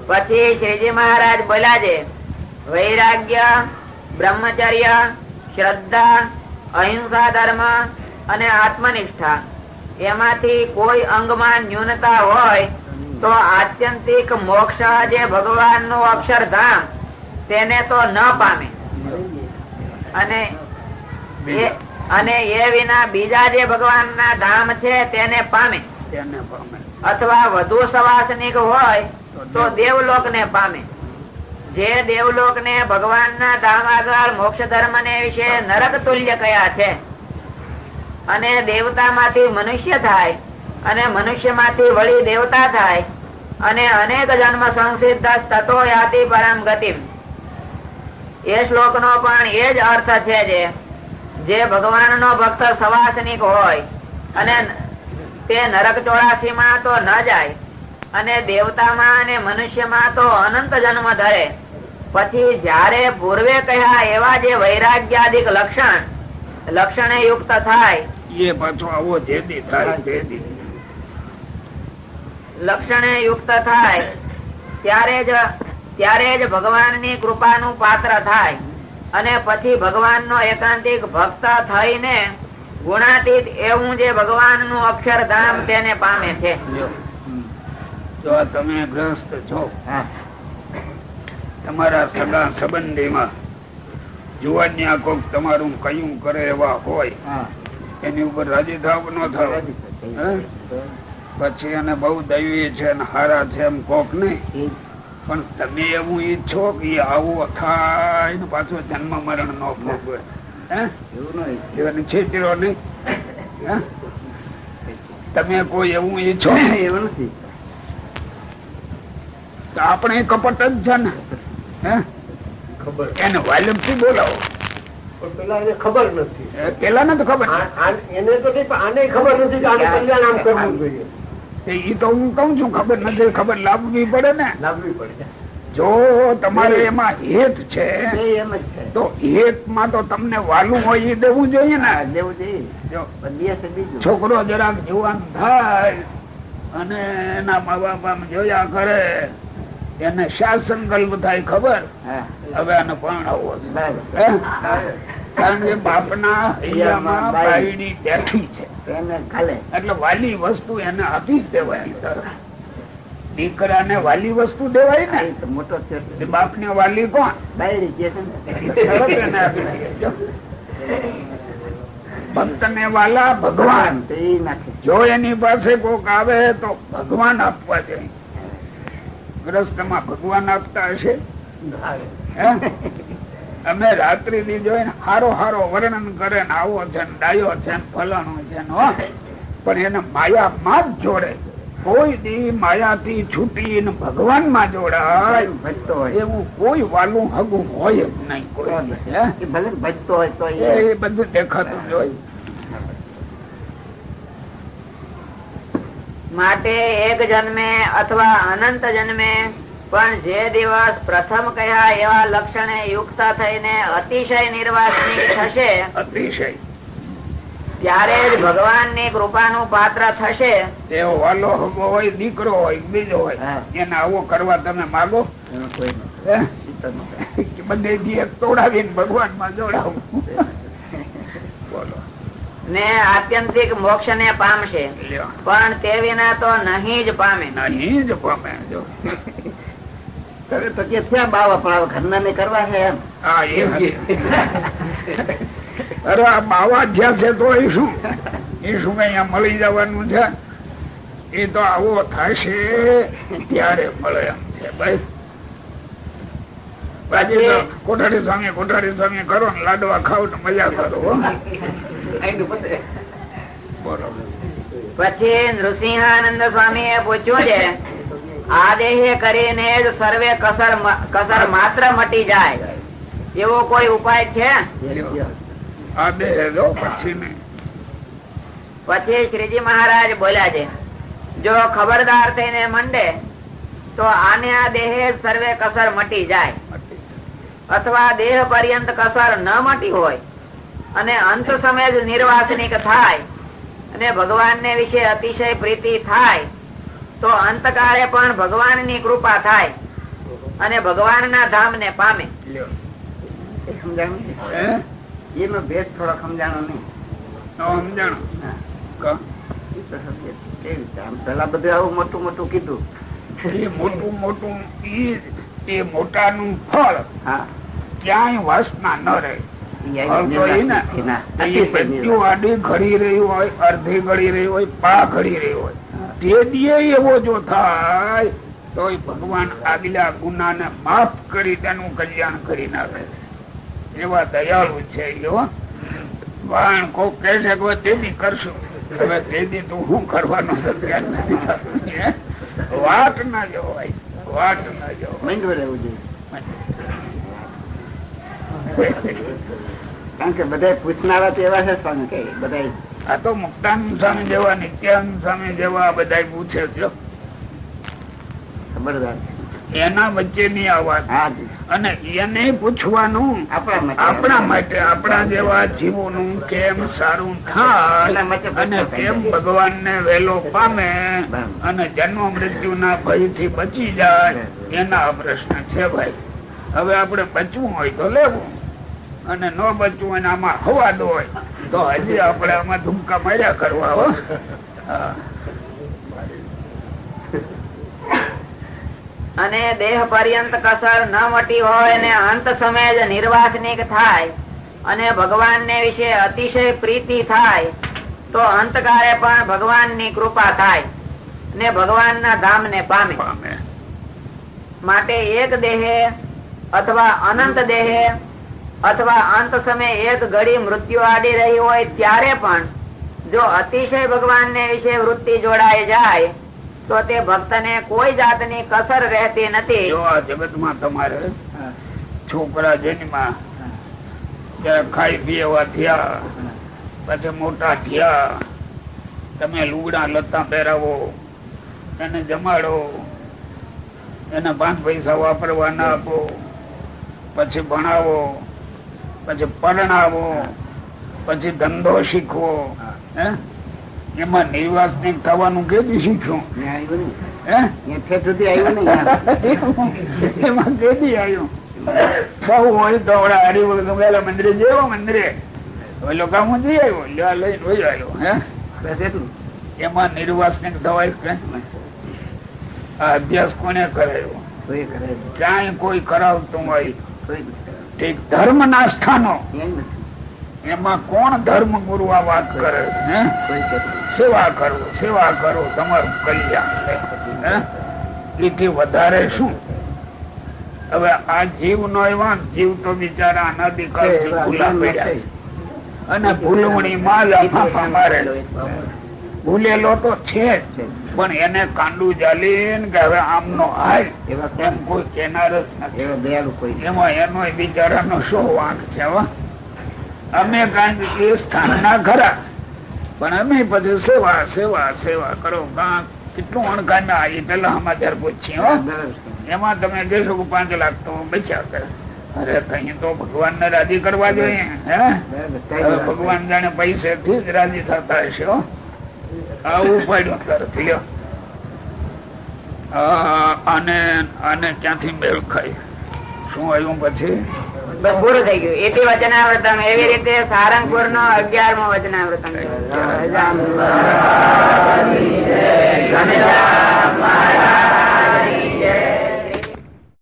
પછી શ્રીજી મહારાજ બોલ્યા છે, વૈરાગ્ય, બ્રહ્મચર્ય, શ્રદ્ધા, અહિંસા ધર્મ અને આત્મનિષ્ઠા એમાંથી કોઈ અંગમાં ન્યૂનતા હોય તો આત્યંતિક મોક્ષ જે ભગવાન નું અક્ષરધામ તેને તો ન પામે, અને એ વિના બીજા જે ભગવાન ના ધામ છે તેને પામે, અથવા વધુ સવાસનિક હોય તો દેવલોક ને પામે. જે દેવલોક ને ભગવાનના ધામ આગળ મોક્ષ ધર્મ ને વિશે નરક તુલ્ય કયા છે, અને દેવતા માંથી મનુષ્ય થાય, અને મનુષ્ય માંથી વળી દેવતા થાય, અને અનેક જન્મ સંસિદ્ધ તતો યાતિ પરમ ગતિ. એ શ્લોક નો પણ એ જ અર્થ છે જે ભગવાન નો ભક્ત સવાસનિક હોય અને તે નરક 84 માં તો ન જાય, અને દેવતામાં અને મનુષ્યમાં તો અનંત જન્મ ધરે. પછી જયારે પૂર્વે કહ્યા એવા જે વૈરાગ્યાદિક લક્ષણે યુક્ત થાય, એ પાછો આવો જેદી થાય લક્ષણે યુક્ત થાય ત્યારે જ ભગવાનની કૃપાનું પાત્ર થાય, અને પછી ભગવાનનો એકાંતિક ભક્ત થઈને ગુણાતીત એવું જે ભગવાનનું અક્ષરધામ તેને પામે છે. જો તમે ગ્રસ્ત છો, તમારા સગા સંબંધીમાં જુવાનિયા કોક તમારું કયું કરે એવા હોય, એની ઉપર રાજી થાવ ન થાવ? પછી એને બહુ દૈવી છે ને હારા છે એમ કોક નહીં, પણ તમે એવું ઈચ્છો કે આવો થાય ને પાછો જન્મ મરણ નો ભોગવે, છેતરો નહીં? તમે કોઈ એવું ઈચ્છો? એવું નથી. તો આપણે કપટ જ છે ને. એને વાલ્યમ થી બોલાવો. પેલા એને ખબર નથી, પેલા ને તો ખબર, એને તો આને ખબર નથી કે આને કલ્યાણ આમ કરવું જોઈએ. એ તો હું કઉ છું ખબર નથી, ખબર લાવવી પડે ને. લાવવી પડે. જો તમારે એમાં હેત છે એમ જ છે. તો હેત માં તો તમને વાલું હોય એ દેવું જોઈએ ને. દેવું જોઈએ. છોકરો જરાક જુવાન થાય અને એના મા બાપ આમ જોયા કરે, એને શા સંકલ્પ થાય ખબર? હવે આને પરણાવવો છે, કારણ કે બાપના હૈયામાં બાયડી બેઠી છે, એટલે વાલી વસ્તુ એને આપી જ દેવાય. દીકરાને વાલી વસ્તુ દેવાય ને, મોટો બાપ ને વાલી કોણ? બાયડી એને આપી દે. ભક્ત ને વાલા ભગવાન. જો એની પાસે કોક આવે તો ભગવાન આપવા જોઈએ. ગ્રસ્તમાં ભગવાન આપતા હશે? અમે રાત્રિ દી જોઈને હારો વર્ણન કરે ને આવો છે ને ડાયો છે ને ફલાણો છે ને, પણ એને માયા માં જ જોડે. કોઈ દી માયાથી છૂટી ને ભગવાન માં જોડાય એવું કોઈ વાલું હગું હોય જ નહીં. કોઈ ભલે ભજતો હોય તો એ બધું દેખાતું જ હોય. માટે એક જન્મે અથવા અનંત જન્મે પણ જે દિવસ પ્રથમ કહ્યા એવા લક્ષણે યુક્ત થઈને અતિશય નિર્વાસનિક થશે, અતિશય, ત્યારે જ ભગવાનની કૃપાનું પાત્ર થશે. એવો વાલો હગો હોય, દીકરો હોય, બીજો હોય, એને આવો કરવા તમે માગો? બધેથી એક તોડાવીને ભગવાન માં જોડાવું. બોલો. ને આત્યંતિક મોક્ષ ને પામશે, પણ તે વિના તો નહીં જ પામે. નહીં જ પામે. જો તો કે ત્યાં બાવા પણ ઘરના ને કરવા છે એમ. હા, એ અરે આ બાવા જ્યાં છે તો એ શું અહીંયા મળી જવાનું છે? એ તો આવો થશે ત્યારે મળે એમ છે ભાઈ. બાકી તો કોઠારી સ્વામી કરો ને લાડવા ખાવ ને મજા કરો. પછી નૃસિંહાનંદ સ્વામી એ પૂછ્યું છે, આ દેહે કરીને જ સર્વે કસર માત્ર મટી જાય એવો કોઈ ઉપાય છે? આ દેહ જો પછી નહીં. પછી શ્રીજી મહારાજ બોલ્યા છે, જો ખબરદાર થઈને મંડે તો આને આ દેહે સર્વે કસર મટી જાય, અથવા દેહ પર્યંત કસર ન મટી હોય અને અંત સમય જ નિર્વાસનિક થાય અને ભગવાન ને વિશે અતિશય પ્રીતિ થાય તો અંતકાળે પણ ભગવાન ની કૃપા થાય અને ભગવાન ના ધામ ને પામે. એનો ભેદ થોડો સમજાણો નહીં. પેલા બધું આવું મોટું મોટું કીધું. મોટું એ મોટાનું ફળ ક્યાંય વાસના ન રહે. આડી ઘડી રહી હોય, અડધી ઘડી રહી હોય, પા ઘડી રહી હોય, તે દીએ એવો જો થાય તોય ભગવાન આગલા ગુનાને માફ કરી તેનું કલ્યાણ કરી નાખે એવા દયાળુ છે. પણ કોક કહે છે કે તેદી કરશું, હવે તેદી તું શું કરવાનો વાત ના જવાય, વાત ના જવાય. માંડવે રહેવું જોઈએ. કારણ કે બધા પૂછનારા તો એવા છે સ્વામી કે બધા આ તો મુક્તાનંદ સ્વામી જેવા, નિત્યાનંદ સ્વામી જેવા બધા પૂછે છે. ખબરદાર એના વચ્ચેની આ વાત. અને એને પૂછવાનું આપણા માટે, આપણા જેવા જીવોનું કેમ સારું થાય અને કેમ ભગવાન ને વહેલો પામે અને જન્મ મૃત્યુ ના ભય થી બચી જાય, એના પ્રશ્ન છે ભાઈ. હવે આપણે બચવું હોય તો લેવું, અને ન બચવું હોય આમાં હવાદ હોય તો હજી આપણે આમાં ધુમકા માર્યા કરવા. હો અને દેહ પર્યંત કસર ન મટી હોય ને અંત સમયે જ નિર્વાસનિક થાય અને ભગવાન ને વિશે અતિશય પ્રીતિ થાય તો અંતકાળે પણ ભગવાન ની કૃપા થાય ને ભગવાન ના ધામ ને પામે. માટે એક દેહે અથવા અનંત દેહે અથવા અંત સમયે એક ઘડી મૃત્યુ આડી રહી હોય ત્યારે પણ જો અતિશય ભગવાન ને વિશે વૃત્તિ જોડાઈ જાય તો તે ભક્ત ને કોઈ જાતની કસર રહેતી નથી. જો આ જગત માં તમારે છોકરા જન્મા ખાઈ પીવા થયા, પછી મોટા થયા, તમે લુગડા લતા પહેરાવો, એને જમાડો, એને 5 પૈસા વાપરવા ના આપો, પછી ભણાવો, પછી પરણાવો, પછી ધંધો શીખવો, એમાં નિર્વાસનિક થવાનું કેદી શીખ્યું? એમાં કેદી આવ્યું? બહુ હોય તો હરિભગત મંદિરે જેવો મંદિરે ઓલો કામ જઈ આવ્યો, લઈને વહી આવ્યો. બસ એટલું. એમાં નિર્વાસનિક થવાય કે આ અભ્યાસ કોને કરાયો? ક્યાંય કોઈ કરાવતું હોય? ઠીક. ધર્મ ના સ્થાનો એમાં કોણ ધર્મ ગુરુ આ વાત કરે છે? સેવા કરો, સેવા કરો, તમારું કલ્યાણ. એથી વધારે શું? હવે આ જીવ નો એવા જીવ તો બિચારા અનાદિકાળથી ભૂલા પડ્યા છે અને ભૂલવણી માં જ ફાંફા મારે છે. ભૂલેલો તો છે જ, પણ એને કાંડું જાલીને કે હવે આમનો હાલ એમ કોઈ કેનાર જ નથી. એમાં એનો બિચારાનો શું વાંક છે? અમે કઈ એ સ્થાન ના ખરા, પણ અમે પછી સેવા સેવા સેવા કરો. કેટલું અણકામે આવી પેલા સમાચાર પૂછીએ. એમાં તમે કહેશો કે 5 લાખ તો બચ્યા કરે. અરે કઈ તો ભગવાન ને રાજી કરવા જોઈએ. ભગવાન જાણે પૈસે થી જ રાજી થતા હશે. આવું પડ્યું તરફ લ્યો. આને ક્યાંથી મેળ ખાય? શું આવ્યું પછી? પૂરું થઈ ગયું. એથી વચનાવૃતમ. એવી રીતે સારંગપુર નો 11મો વચનાવૃતમ.